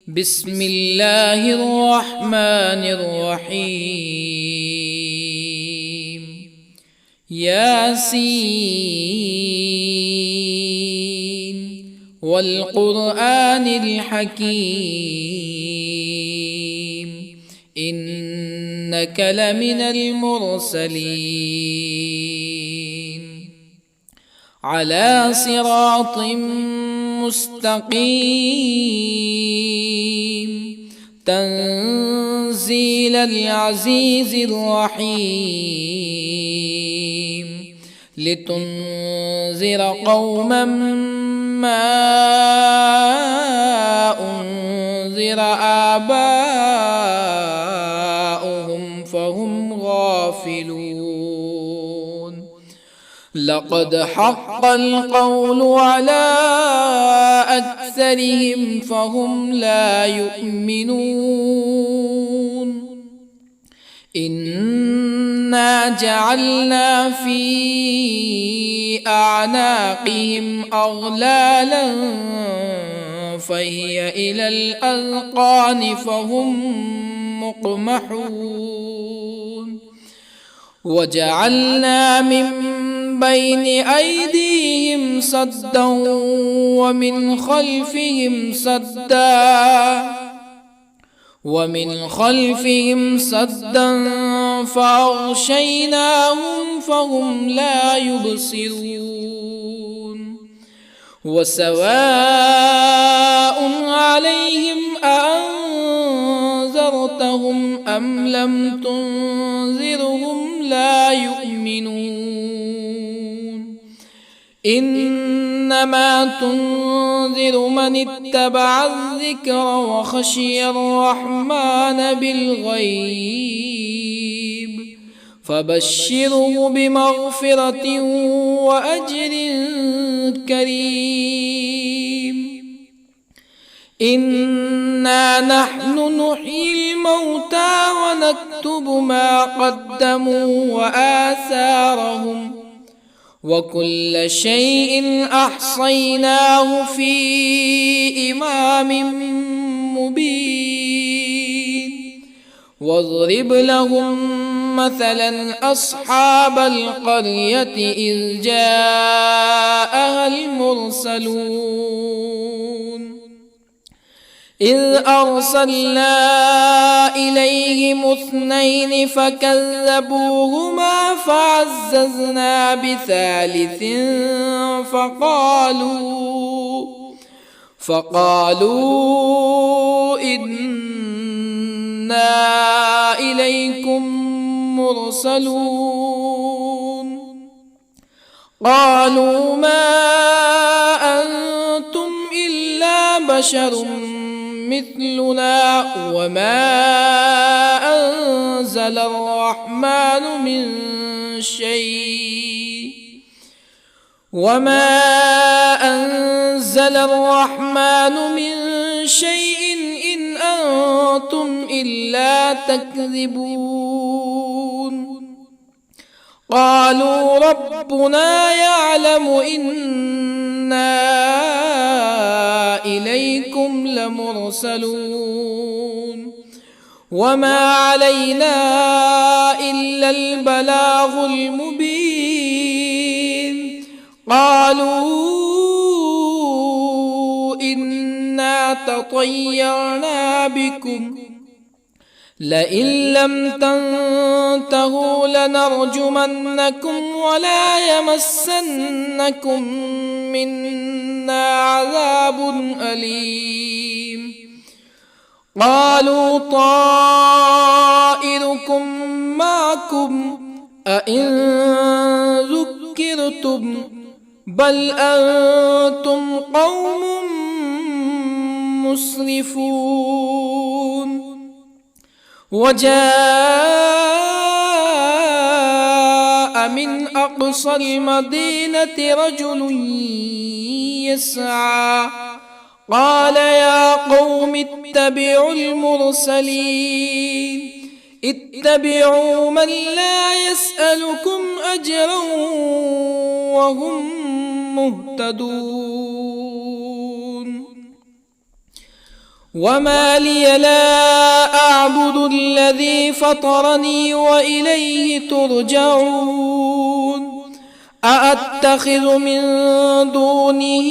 بسم الله الرحمن الرحيم. ياسين والقرآن الحكيم إنك لمن المرسلين على صراط مستقيم تنزيل العزيز الرحيم لتنذر قوما ما أنذر آباؤهم فهم غافلون. لقد حق القول على أكثرهم فهم لا يؤمنون. إنا جعلنا في أعناقهم أغلالا فهي إلى الأذقان فهم مقمحون. وجعلنا من بين أيديهم سدا ومن خلفهم سدا فأغشيناهم فهم لا يبصرون. وسواء عليهم أأنذرتهم أم لم تنذرهم لا يؤمنون. إنما تنذر من اتبع الذكر وخشي الرحمن بالغيب فبشره بمغفرة وأجر كريم. إنا نحن نحيي الموتى ونكتب ما قدموا وآثارهم وكل شيء أحصيناه في إمام مبين. واضرب لهم مثلا أصحاب القرية إذ جاءها المرسلون إذ أرسلنا إليهم اثنين فكذبوهما فعززنا بثالث فقالوا إنا إليكم مرسلون. قالوا ما أنتم إلا بشر مثلنا وما أنزل الرحمن من شيء إن أنتم إلا تكذبون. قالوا ربنا يعلم إنا إليكم لمرسلون وما علينا إلا البلاغ المبين. قالوا إنا تطيرنا بكم لئن لم تنتهوا لنرجمنكم ولا يمسنكم منا عذاب أليم. قالوا طائركم معكم أئن ذكرتم بل أنتم قوم مسرفون. وجاء من أقصى المدينة رجل يسعى قال يا قوم اتبعوا المرسلين اتبعوا من لا يسألكم أجرا وهم مهتدون. وما لي لا أعبد الذي فطرني وإليه ترجعون أأتخذ من دونه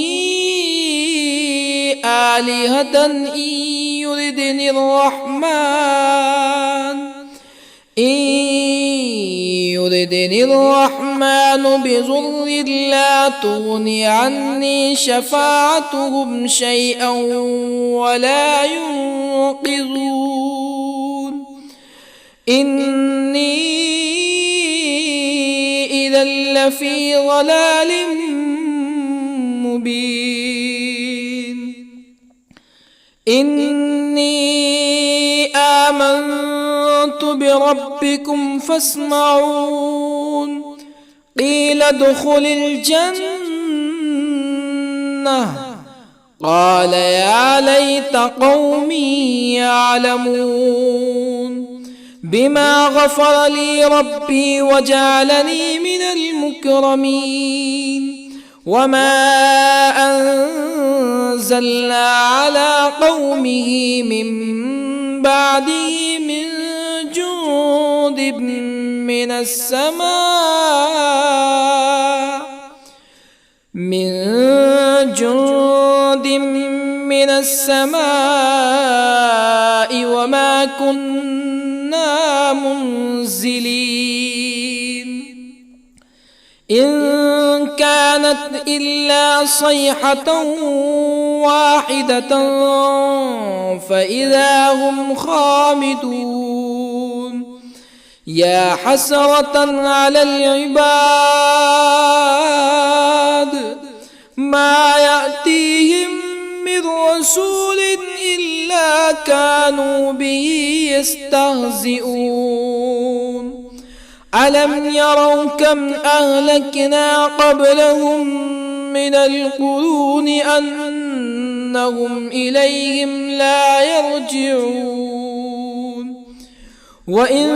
آلهة يردني الرحمن بضر لا تغن عني شفاعتهم شيئا ولا ينقذون إني إذا لفي ضلال مبين إني آمنت بربكم فاسمعون قيل ادخل الجنة قال يا ليت قومي يعلمون بما غفر لي ربي وجعلني من المكرمين وما أنزلنا على قومه من بعده من جند من السماء وما كنا منزلين إن كانت إلا صيحة واحدة فإذا هم خامدون يا حسرة على العباد ما يأتيهم من رسول إلا كانوا به يستهزئون ألم يروا كم أهلكنا قبلهم من القرون أنهم إليهم لا يرجعون وإن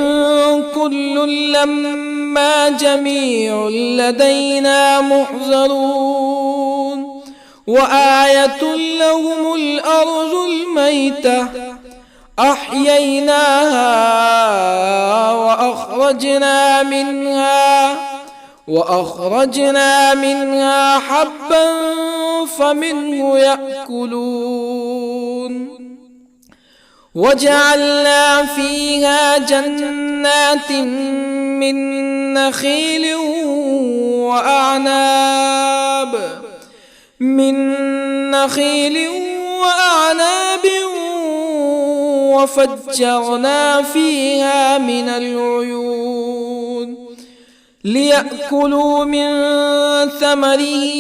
كل لما جميع لدينا محضرون وآية لهم الأرض الميتة أحييناها وأخرجنا منها حبا فمنه يأكلون وجعلنا فيها جنات من نخيل وأعناب وفجرنا فيها من العيون ليأكلوا من ثمره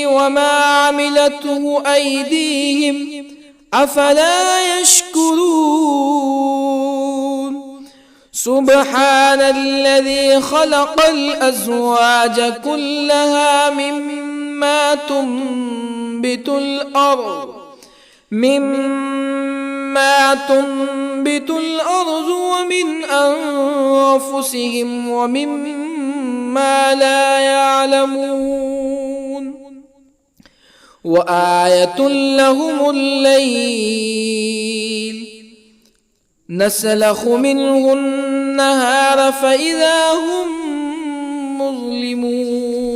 وما عملته أيديهم أفلا يشكرون سبحان الذي خلق الأزواج كلها مما تنبت الأرض ومن أنفسهم ومما لا يعلمون وآية لهم الليل نسلخ منه النهار فإذا هم مظلمون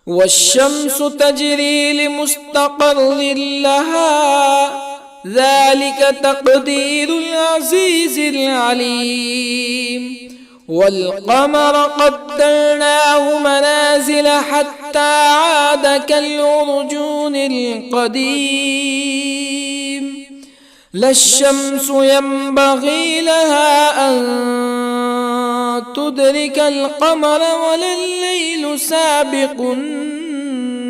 والشمس تجري لمستقر لها ذلك تقدير العزيز العليم والقمر قدرناه منازل حتى عاد كالعرجون القديم لا الشمس ينبغي لها أن تدرك القمر ولا الليل سابق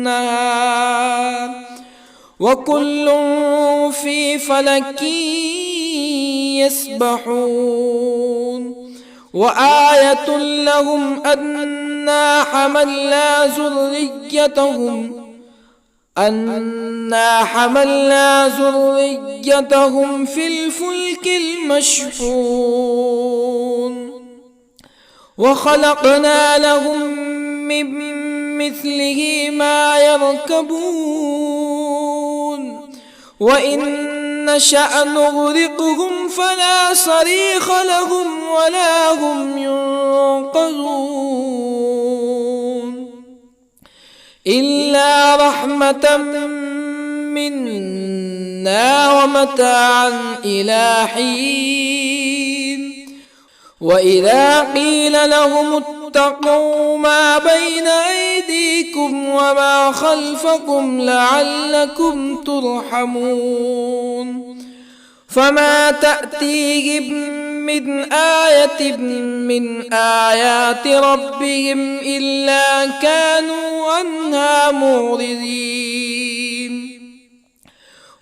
النهار وكل في فلك يسبحون وآية لهم أنا حملنا ذريتهم في الفلك المشحون وخلقنا لهم من مثله ما يركبون وإن نشأ نغرقهم فلا صريخ لهم ولا هم ينقذون إلا رحمة منا ومتاعا إلى حين وإذا قيل لهم اتقوا ما بين أيديكم وما خلفكم لعلكم ترحمون فما تأتيهم من آية من آيات ربهم إلا كانوا عنها معرضين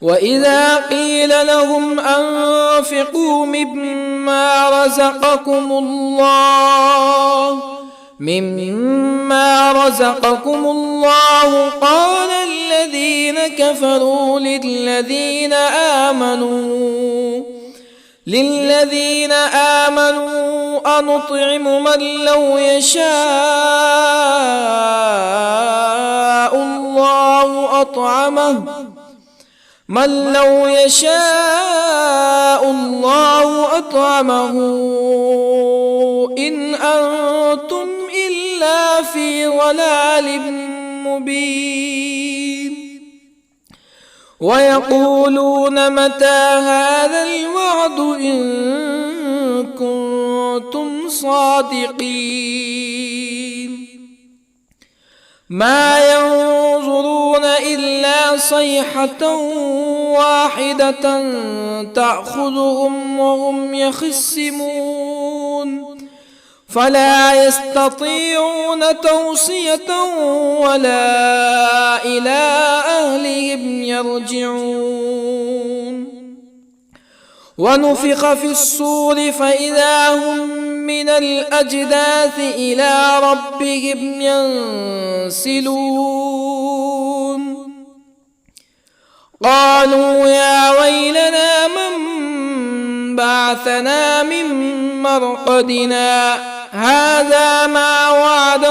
وإذا قيل لهم أنفقوا مما رزقكم الله قال الذين كفروا للذين آمنوا أنطعم من لو يشاء الله أطعمه إن أنتم إلا في ضلال مبين ويقولون متى هذا الوعد إن كنتم صادقين ما ينظرون إلا صيحة واحدة تأخذهم وهم يخصمون فلا يستطيعون توصية ولا إلى أهلهم يرجعون ونفخ في الصور فإذا هم من الأجداث إلى ربهم ينسلون قالوا يا ويلنا من بعثنا من مرقدنا هذا ما وعد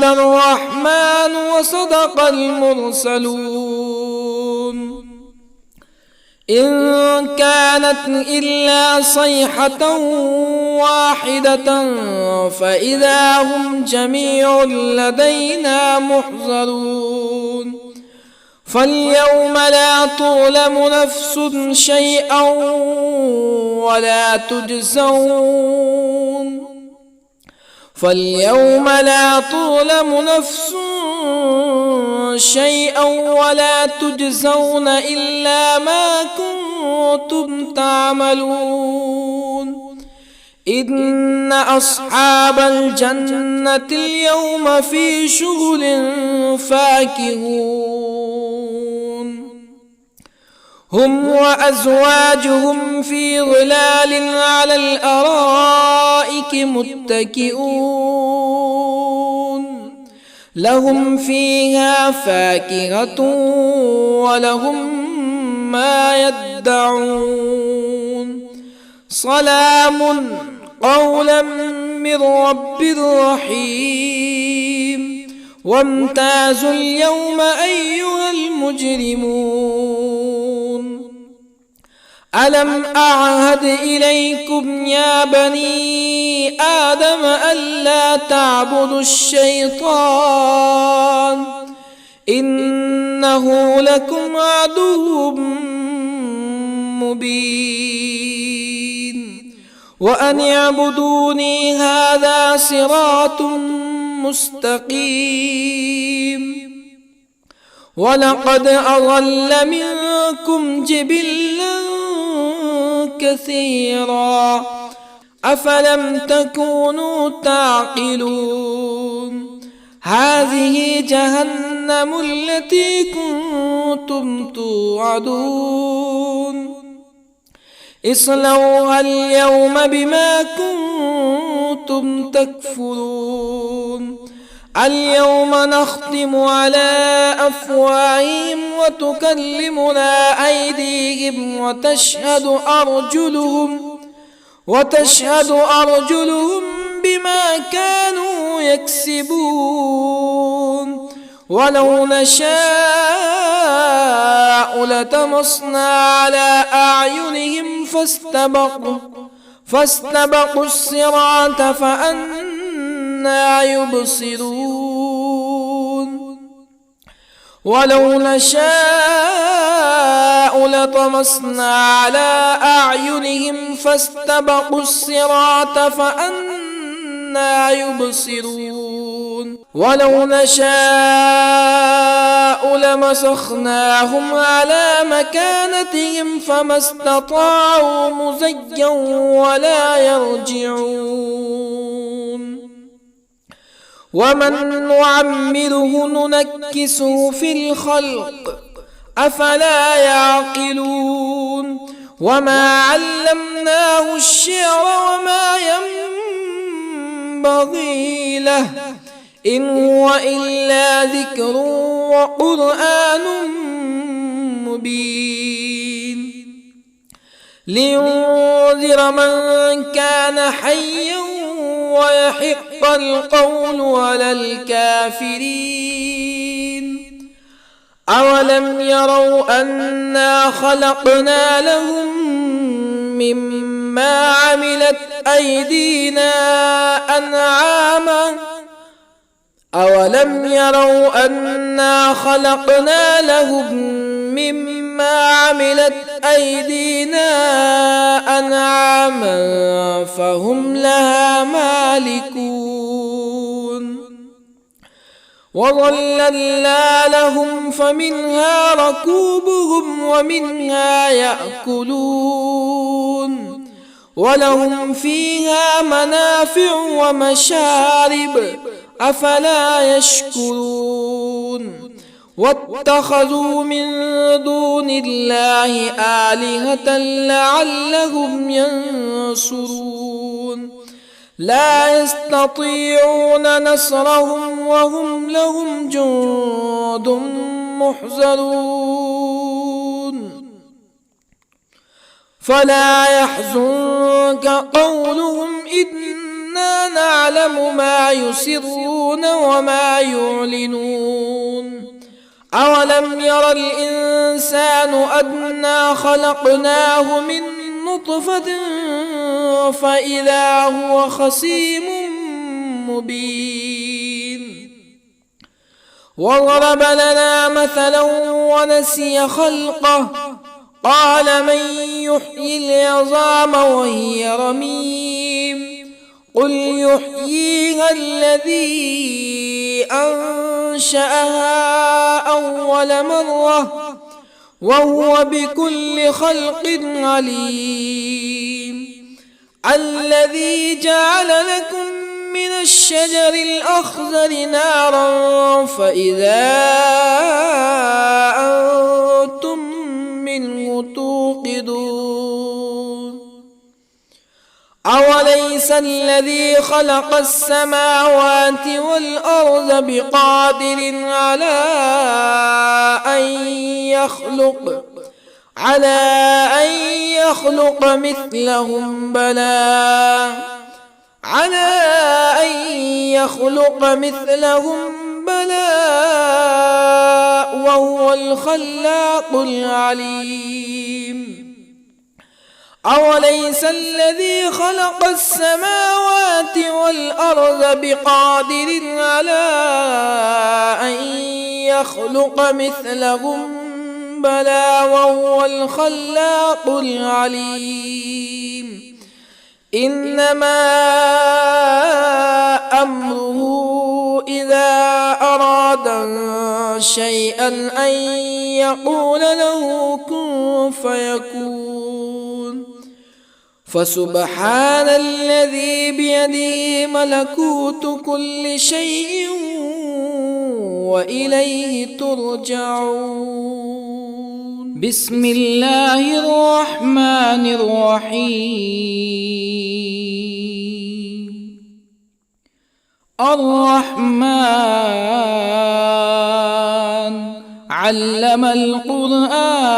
الرحمن وصدق المرسلون إن كانت إلا صيحة واحدة فإذا هم جميع لدينا محضرون فاليوم لا تظلم نفس شيئا ولا تجزون إلا ما كنتم تعملون إن أصحاب الجنة اليوم في شغل فاكهون هم وأزواجهم في ظلال على الأرائك متكئون لهم فيها فاكهة ولهم ما يدعون سلام قولا من رب رحيم وامتازوا اليوم أيها المجرمون ألم أعهد إليكم يا بني آدم ألا تعبدوا الشيطان إنه لكم عدو مبين وأن اعبدوني هذا صراط مستقيم ولقد أضل منكم جبلا كثيرا أفلم تكونوا تعقلون هذه جهنم التي كنتم توعدون اصلوها اليوم بما كنتم تكفرون اليوم نختم على أفواههم وتكلمنا أيديهم وتشهد أرجلهم بما كانوا يكسبون ولو نشاء لطمسنا على أعينهم فاستبقوا الصراط فأنى يبصرون ولو نشاء لطمسنا على أعينهم فاستبقوا الصراط فأنى يبصرون ولو نشاء لمسخناهم على مكانتهم فما استطاعوا مزيا ولا يرجعون ومن نعمره ننكسه في الخلق أفلا يعقلون وما علمناه الشعر وما ينبغي له إن هو إلا ذكر وقرآن مبين لينذر من كان حيا ويحق القول على الكافرين أولم يروا أنا خلقنا لهم مما عملت أيدينا أنعاما أولم يروا أنا خلقنا لهم مما عملت أيدينا أنعاما فهم لها مالكون وظللنا لهم فمنها ركوبهم ومنها يأكلون ولهم فيها منافع ومشارب أفلا يشكرون واتخذوا من دون الله آلهة لعلهم ينصرون لا يستطيعون نصرهم وهم لهم جند محضرون فلا يحزنك قولهم إنا نعلم ما يسرون وما يعلنون أولم ير الإنسان أنا خلقناه من نطفة فإذا هو خصيم مبين وضرب لنا مثلا ونسي خلقه قال من يحيي العظام وهي رميم قل يحييها الذي أنشأها أول مرة وهو بكل خلق عليم الذي جعل لكم من الشجر الأخضر نارا فإذا أنتم منه توقدون أوليس الذي خلق السماوات والأرض بقادر على أن يخلق مثلهم بلى وهو الخلاق العليم أوليس الذي خلق السماوات والأرض بقادر على أن يخلق مثلهم بلى وهو الخلاق العليم إنما أمره إذا أراد شيئا أن يقول له كن فيكون فسبحان الذي بيده ملكوت كل شيء وإليه ترجعون بسم الله الرحمن الرحيم الرحمن علم القرآن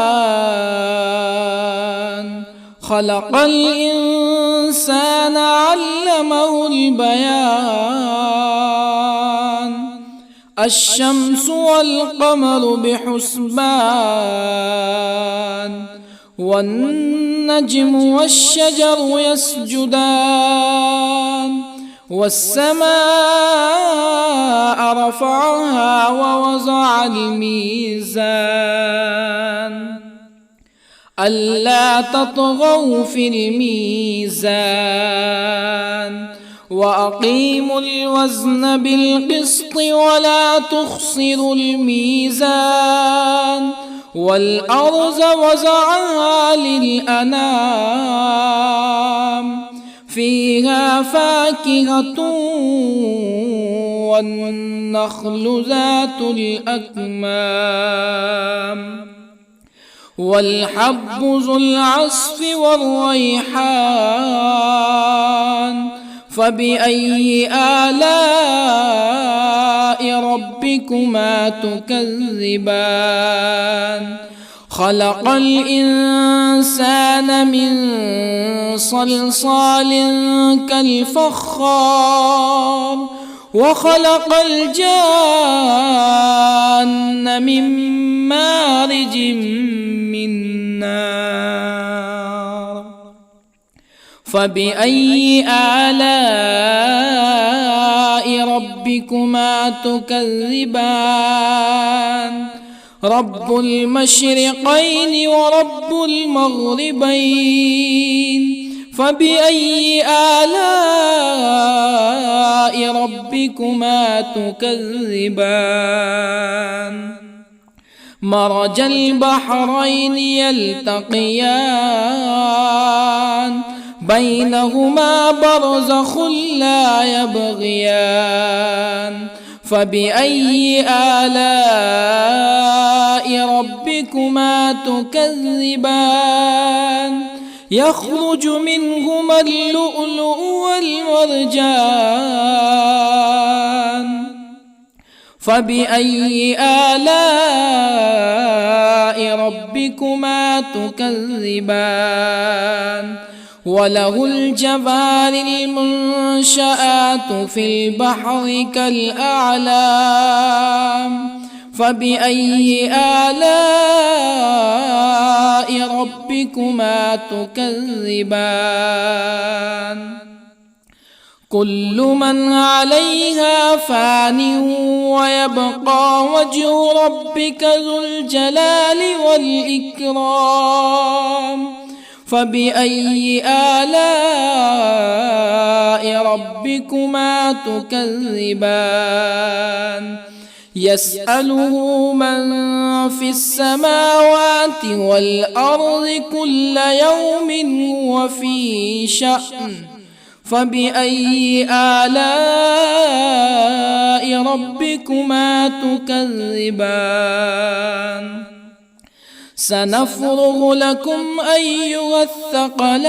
خلق الإنسان علمه البيان الشمس والقمر بحسبان والنجم والشجر يسجدان والسماء رفعها ووضع الميزان ألا تطغوا في الميزان وأقيموا الوزن بالقسط ولا تخسروا الميزان والأرض وضعها للأنام فيها فاكهة والنخل ذات الأكمام والحب ذو العصف والريحان فبأي آلاء ربكما تكذبان خلق الإنسان من صلصال كالفخار وخلق الجان من مارج من نار فبأي آلاء ربكما تكذبان رب المشرقين ورب المغربين فبأي آلاء ربكما تكذبان مرج البحرين يلتقيان بينهما برزخ لا يبغيان فبأي آلاء ربكما تكذبان يخرج منهما اللؤلؤ والمرجان فبأي آلاء ربكما تكذبان وله الجوار المنشآت في البحر كالأعلام فبأي آلاء ربكما تكذبان كل من عليها فان ويبقى وجه ربك ذو الجلال والإكرام فبأي آلاء ربكما تكذبان يسأله من في السماوات والأرض كل يوم هو في شأن فبأي آلاء ربكما تكذبان سنفرغ لكم أيها الثقلان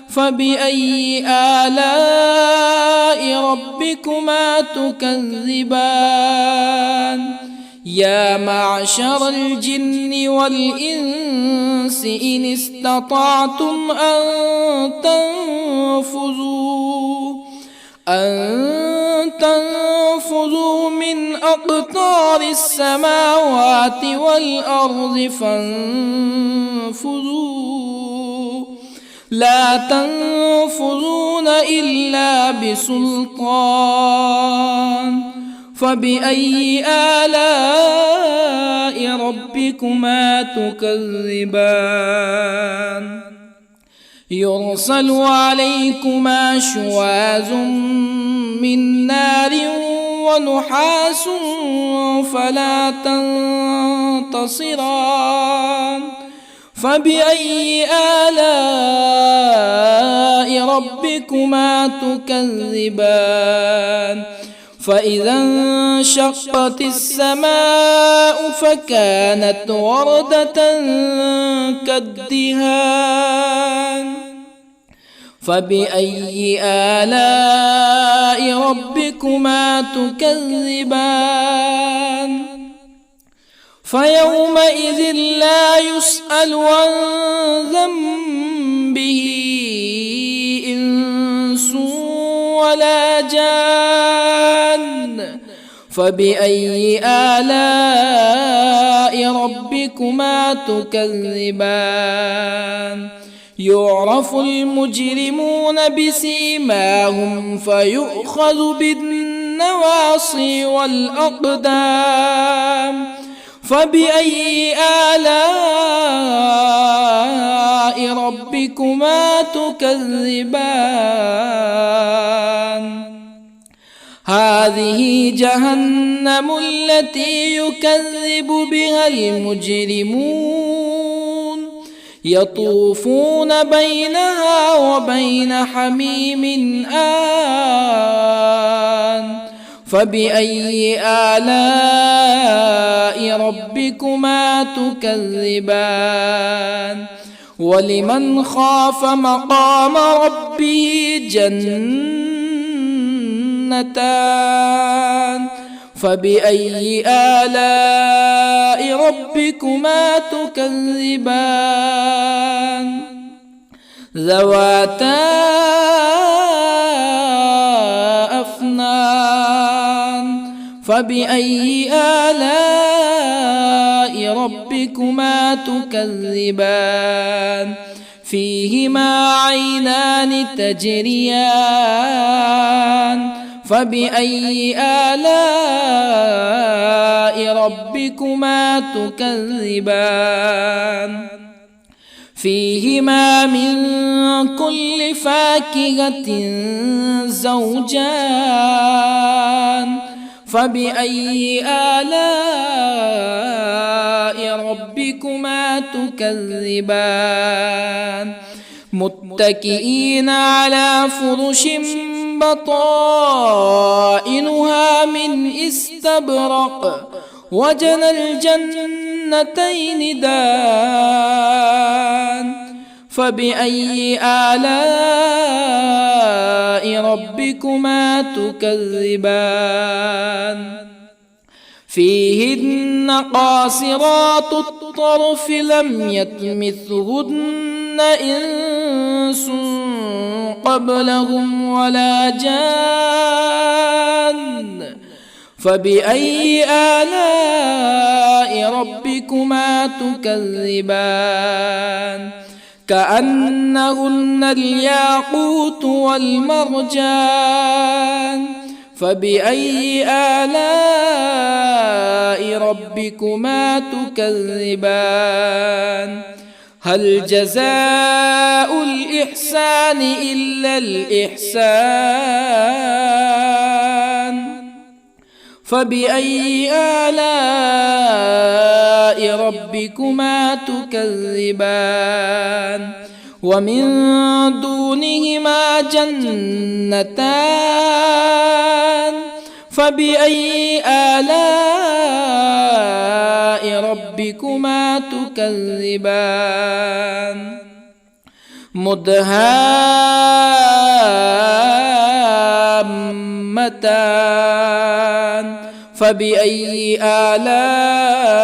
فبأي آلاء ربكما تكذبان يا معشر الجن والإنس إن استطعتم أن تنفذوا من أقطار السماوات والأرض فانفذوا لا تنفذون إلا بسلطان فبأي آلاء ربكما تكذبان يرسل عليكما شواظ من نار ونحاس فلا تنتصران فبأي آلاء ربكما تكذبان فإذا انشقت السماء فكانت وردة كالدهان فبأي آلاء ربكما تكذبان فيومئذ لا يسأل عن ذنبه إنس ولا جان. فبأي آلاء ربكما تكذبان؟ يعرف المجرمون بسيماهم فيؤخذ بالنواصي والأقدام. فبأي آلاء ربكما تكذبان؟ هذه جهنم التي يكذب بها المجرمون يطوفون بينها وبين حميم آن. فبأي آلاء ربكما تكذبان؟ ولمن خاف مقام ربه جنتان. فبأي آلاء ربكما تكذبان؟ ذواتا أفنان. فبأي آلاء ربكما تكذبان؟ فيهما عينان تجريان. فبأي آلاء ربكما تكذبان؟ فيهما من كل فاكهة زوجان. فبأي آلاء ربكما تكذبان؟ متكئين على فرش بطائنها من استبرق وجنى الجنتين دان. فبأي آلاء ربكما تكذبان؟ فيهن قاصرات الطرف لم يطمثهن إنس قبلهم ولا جان. فبأي آلاء ربكما تكذبان؟ كأنهن الياقوت والمرجان. فبأي آلاء ربكما تكذبان؟ هل جزاء الإحسان إلا الإحسان؟ فبأي آلاء ربكما تكذبان؟ ومن دونهما جنتان. فبأي آلاء ربكما تكذبان؟ مدهامتان. فبأي آلاء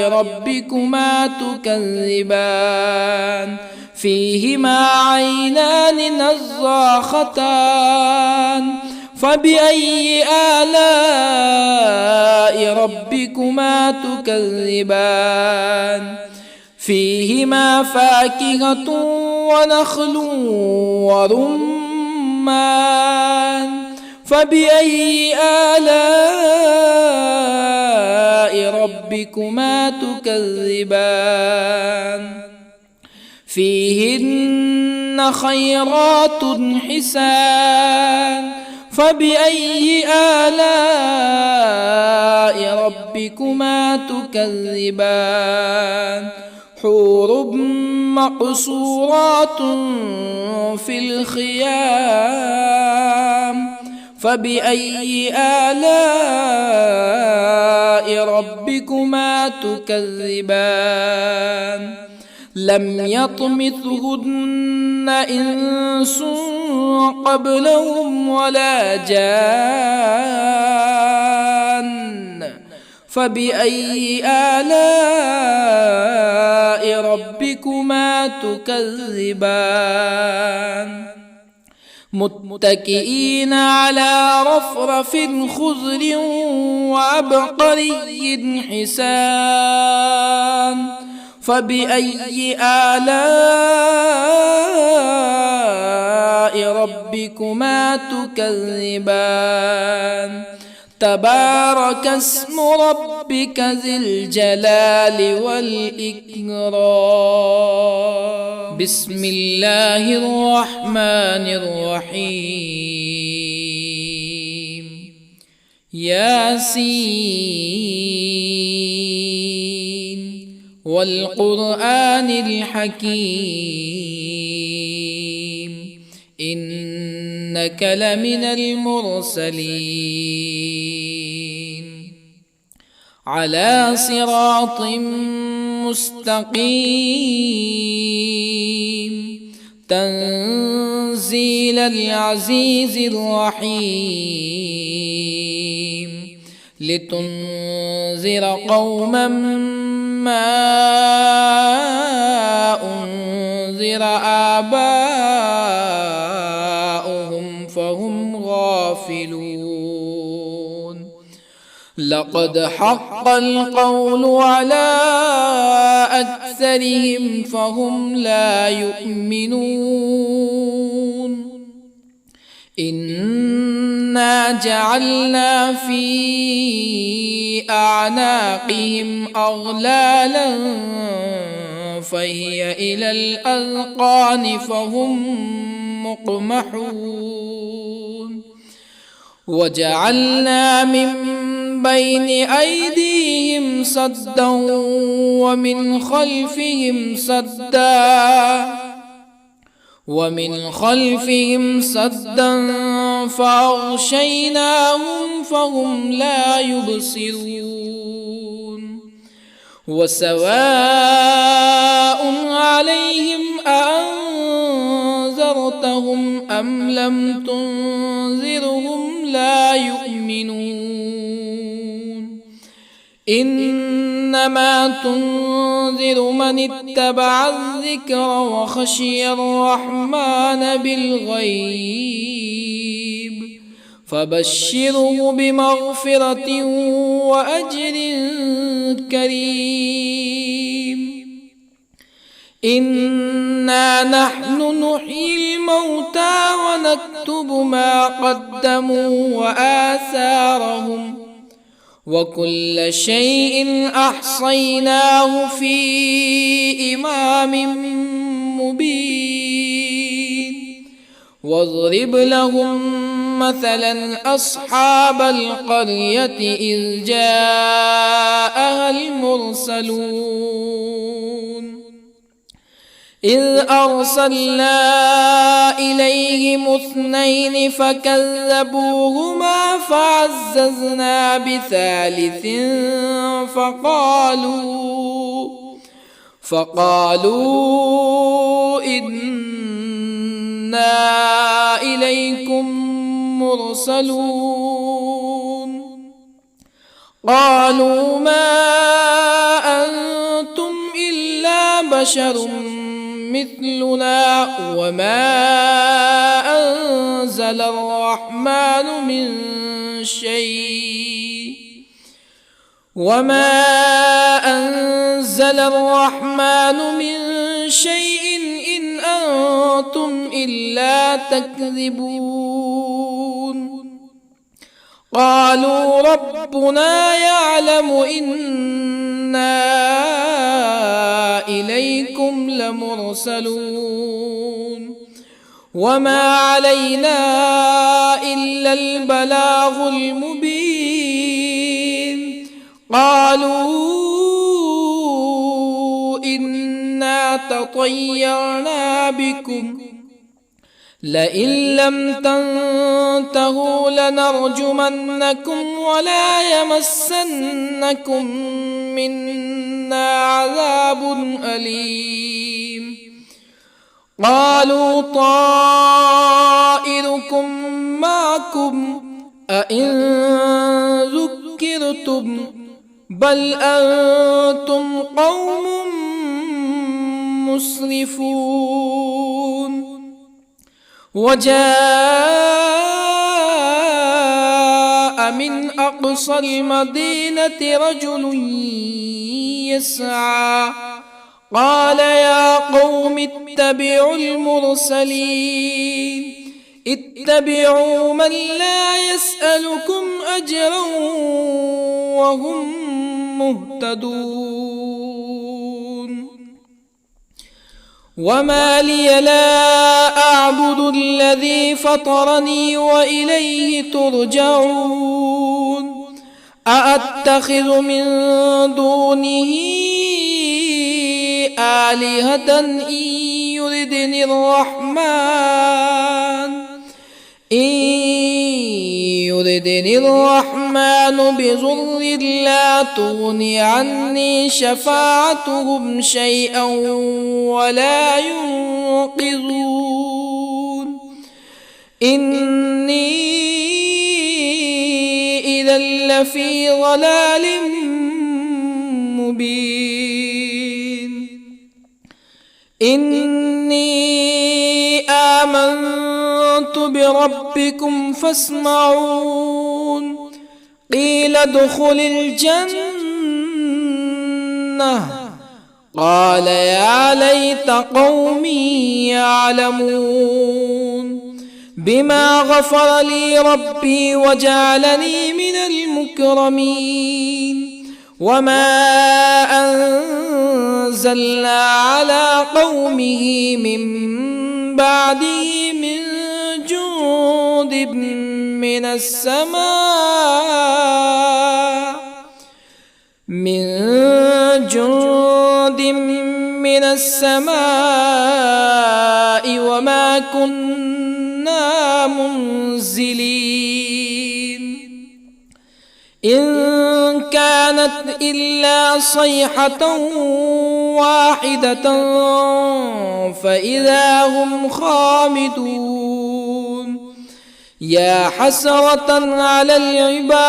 ربكما تكذبان؟ فيهما عينان نضاختان. فبأي آلاء ربكما تكذبان؟ فيهما فاكهة ونخل ورمان. فبأي آلاء ربكما تكذبان؟ فيهن خيرات حسان. فبأي آلاء ربكما تكذبان؟ حور مقصورات في الخيام. فبأي آلاء ربكما تكذبان؟ لم يطمثهن إنس قبلهم ولا جان. فبأي آلاء ربكما تكذبان متكئين على رفرف خضر وعبقري حسان فبأي آلاء ربكما تكذبان تبارك اسم ربك ذي الجلال والإكرام بسم الله الرحمن الرحيم ياسين والقرآن الحكيم إنك لمن المرسلين على صراط مستقيم تنزيل العزيز الرحيم لتنذر قوما ما أنذر آباؤهم فهم غافلون لقد حق القول على أكثرهم فهم لا يؤمنون إنا جعلنا في أعناقهم أغلالا فهي إلى الأذقان فهم مقمحون وجعلنا من بين أيديهم سدا ومن خلفهم سدا فأغشيناهم فهم لا يبصرون وسواء عليهم أأنذرتهم أم لم تنذرهم لا يؤمنون إنما تنذر من اتبع الذكر وخشي الرحمن بالغيب فبشره بمغفرة وأجر كريم إنا نحن نحيي الموتى ونكتب ما قدموا وآثارهم وكل شيء أحصيناه في إمام مبين واضرب لهم مثلا أصحاب القرية إذ جاءها المرسلون إذ أرسلنا إليهم اثنين فكذبوهما فعززنا بثالث فقالوا إنا إليكم مرسلون قالوا ما أنتم إلا بشر مثلنا وما أنزل الرحمن من شيء إن أنتم إلا تكذبون قالوا ربنا يعلم إنا إليكم لمرسلون وما علينا إلا البلاغ المبين قالوا إنا تطيرنا بكم لئن لم تنتهوا لنرجمنكم ولا يمسنكم منا عذاب أليم قالوا طائركم معكم أئن ذكرتم بل أنتم قوم مسرفون. وجاء من أقصى المدينة رجل يسعى قال يا قوم اتبعوا المرسلين اتبعوا من لا يسألكم أجرا وهم مهتدون. وما لي لا أعبد الذي فطرني وإليه ترجعون. أأتخذ من دونه آلهة إن يردني الرحمن بضر لا تغني عني شفاعتهم شيئا ولا ينقذون. إني إذا لفي ضلال مبين. إني آمنت بربكم فاسمعون. قيل ادخل الجنة قال يا ليت قومي يعلمون. بما غفر لي ربي وجعلني من المكرمين. وما أنزلنا على قومه من بعده من جند من السماء وما كنا منزلين. إن كانت إلا صيحة واحدة فإذا هم خامدون. يا حسرة على العباد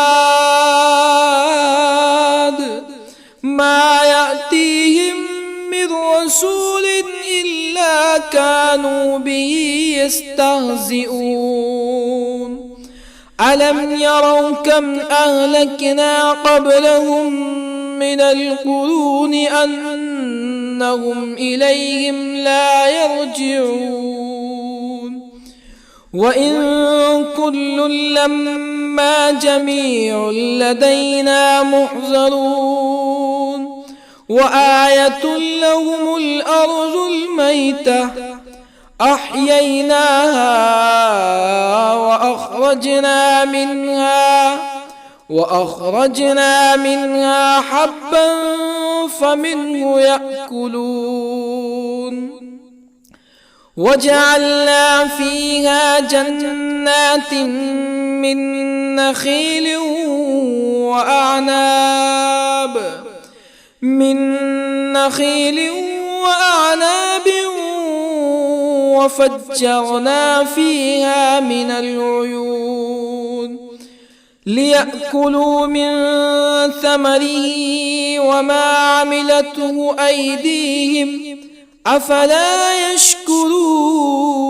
ما يأتيهم من رسول إلا كانوا به يستهزئون. ألم يروا كم أهلكنا قبلهم من القرون أنهم إليهم لا يرجعون. وإن كل لما جميع لدينا محضرون. وآية لهم الأرض الميتة أحييناها وأخرجنا منها حبا فمنه يأكلون. وجعلنا فيها جنات من نخيل وأعناب وفجرنا فيها من العيون ليأكلوا من ثمره وما عملته أيديهم أفلا يشكرون.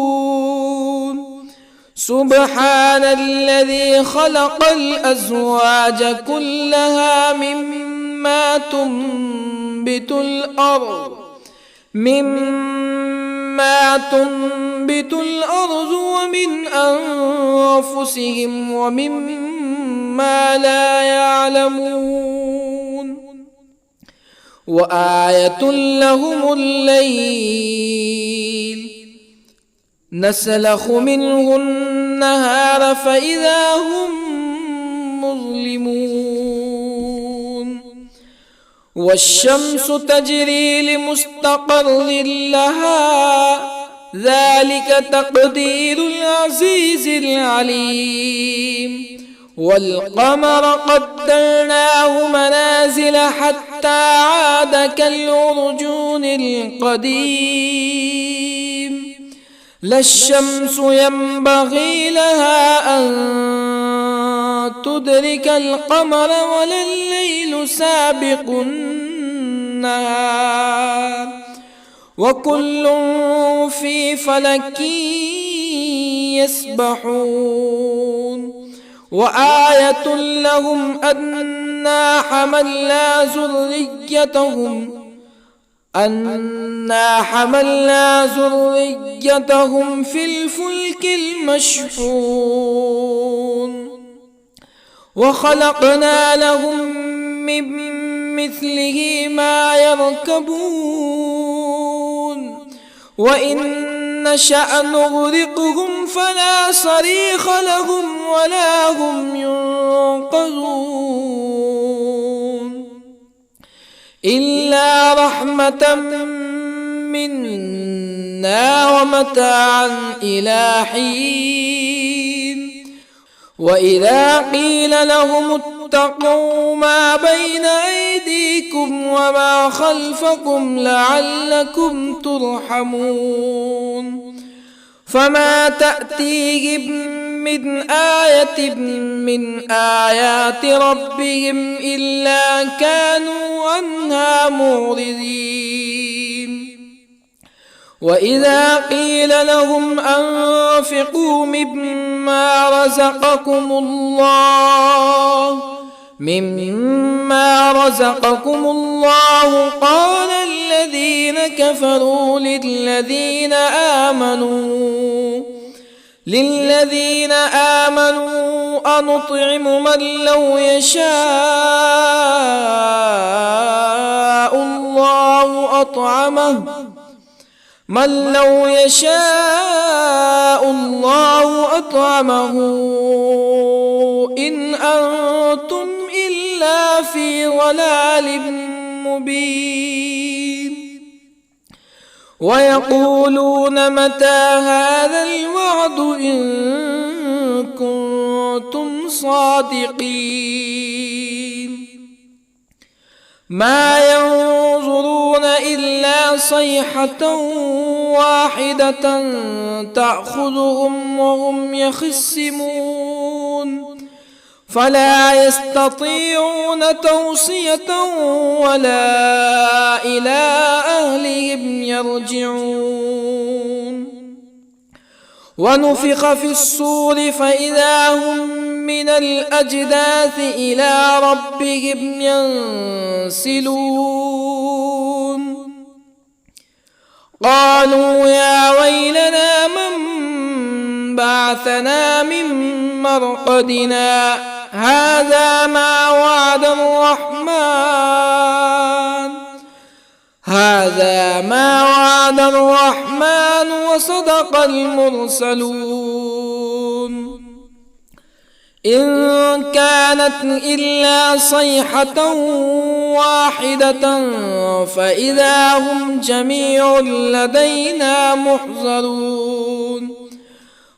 سبحان الذي خلق الأزواج كلها مما تنبت الأرض ومن أنفسهم ومما لا يعلمون. وآية لهم الليل نسلخ منه النهار فإذا هم مظلمون. والشمس تجري لمستقر لها ذلك تقدير العزيز العليم. والقمر قدرناه منازل حتى عاد كالعرجون القديم. لا الشمس ينبغي لها أن تدرك القمر ولا الليل سابق النهار وكل في فلك يسبحون وآية لهم أنا حملنا ذريتهم في الفلك المشحون وخلقنا لهم من مثله ما يركبون وإن نشأ نغرقهم فلا صريخ لهم ولا هم ينقذون إلا رحمة منا ومتاعا إلى حين وإذا قيل لهم اتقوا ما بين أيديكم وما خلفكم لعلكم ترحمون فما تأتيهم من آية من آيات ربهم إلا كانوا عنها معرضين وإذا قيل لهم أنفقوا مما رزقكم الله قال الذين كفروا للذين آمنوا أنطعم من لو يشاء الله أطعمه إن أنتم إلا في ضلال مبين ويقولون متى هذا الوعد إن كنتم صادقين ما ينظرون إلا صيحة واحدة تأخذهم وهم يخصمون فلا يستطيعون توصية ولا إلى أهلهم يرجعون ونفخ في الصور فإذا هم من الأجداث إلى ربهم ينسلون قالوا يا ويلنا من بعثنا من مرقدنا هذا ما وعد الرحمن وصدق المرسلون إن كانت إلا صيحة واحدة فإذا هم جميع لدينا محضرون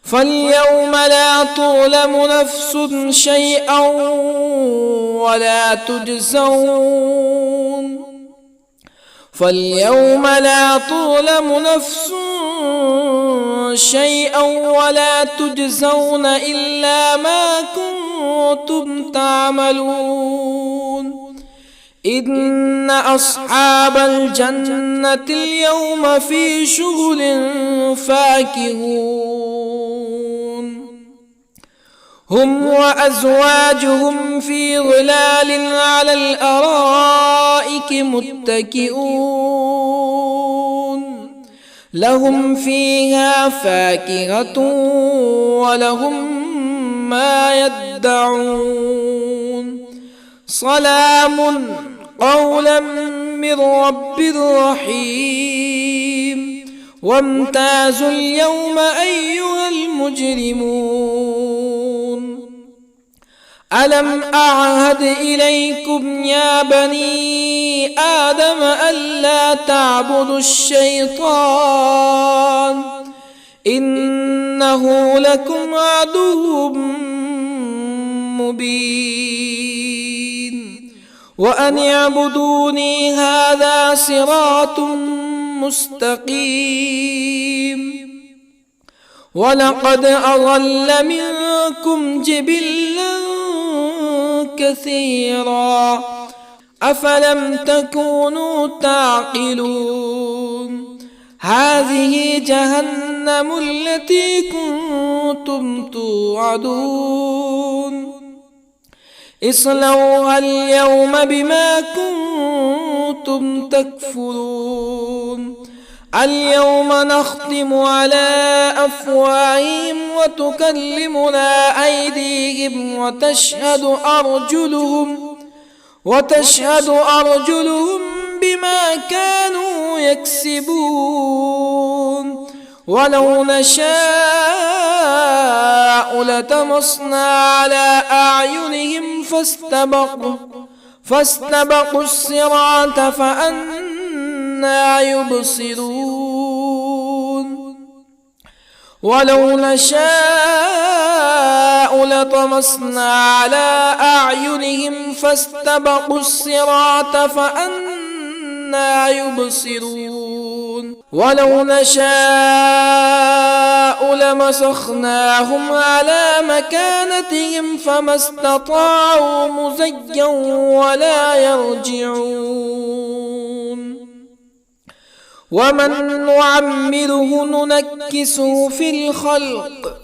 فاليوم لا تظلم نفس شيئا ولا تجزون إلا ما كنتم تعملون إن أصحاب الجنة اليوم في شغل فاكهون هم وأزواجهم في ظلال على الأرائك متكئون لهم فيها فاكهة ولهم ما يدعون سلام قولا من رب رحيم وامتازوا اليوم أيها المجرمون ألم أعهد إليكم يا بني آدم ألا تعبدوا الشيطان إنه لكم عدو مبين وأن اعبدوني هذا صراط مستقيم ولقد أضل منكم جبلا كثيرا أفلم تكونوا تعقلون هذه جهنم التي كنتم توعدون اصلوها اليوم بما كنتم تكفرون اليوم نختم على أفواههم وتكلمنا أيديهم وتشهد أرجلهم بما كانوا يكسبون ولو نشاء لطمسنا على أعينهم فاستبقوا الصراط فأنى يبصرون ولو نشاء لطمسنا على أعينهم فاستبقوا الصراط فأنى يبصرون ولو نشاء لمسخناهم على مكانتهم فما استطاعوا مزيا ولا يرجعون ومن نعمره ننكسه في الخلق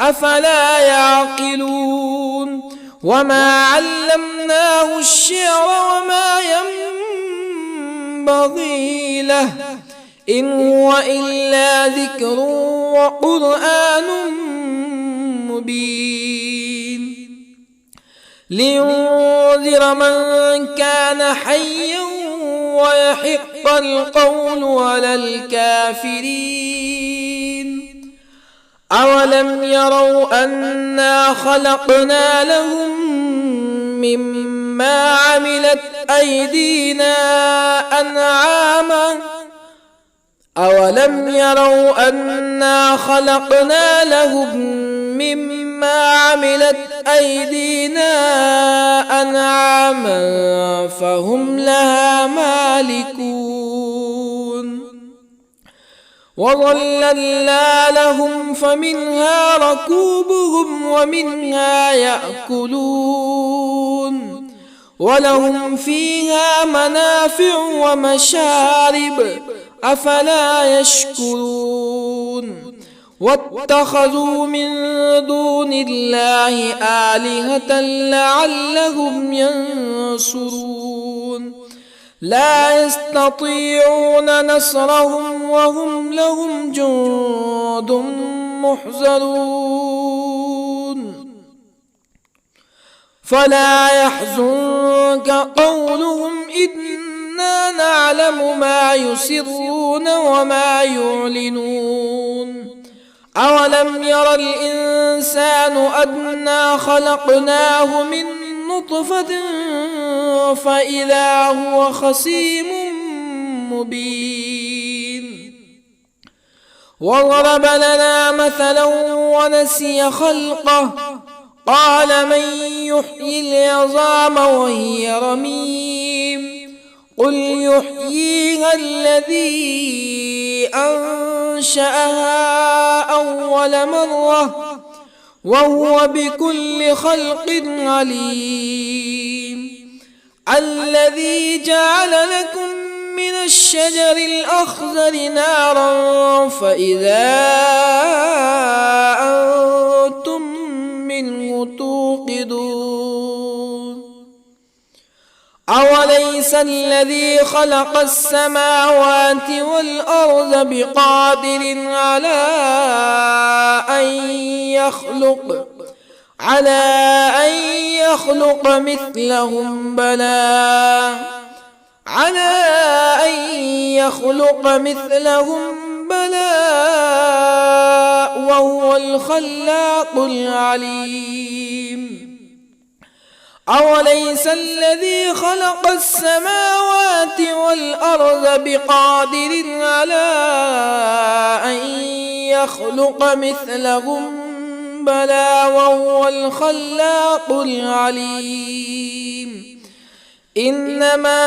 أفلا يعقلون وما علمناه الشعر وما ينبغي له إن هو إلا ذكر وقرآن مبين لينذر من كان حيا ويحق القول على الكافرين أولم يروا أنا خلقنا لهم مما عملت أيدينا أنعاما أولم يروا أنا خلقنا لهم مما عملت أيدينا أنعاما فهم لها مالكون وظللنا لهم فمنها ركوبهم ومنها يأكلون ولهم فيها منافع ومشارب أفلا يشكرون واتخذوا من دون الله آلهة لعلهم ينصرون لا يستطيعون نصرهم وهم لهم جند محضرون فلا يحزنك قولهم إنا نعلم ما يسرون وما يعلنون أولم ير الإنسان أنا خلقناه من نطفة فإذا هو خصيم مبين وضرب لنا مثلا ونسي خلقه قال من يحيي العظام وهي رميم قل يحييها الذي أنشأها أول مرة وهو بكل خلق عليم الذي جعل لكم من الشجر الأخضر نارا فإذا أنتم منه توقدون أوليس الذي خلق السماوات والأرض بقادر على أن يخلق مثلهم بلى وهو الخلاق العليم أوليس الذي خلق السماوات والأرض بقادر على أن يخلق مثلهم بلى وهو الخلاق العليم إنما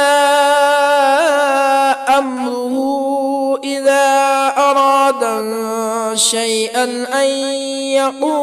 أمره إذا أراد شيئا أن يقول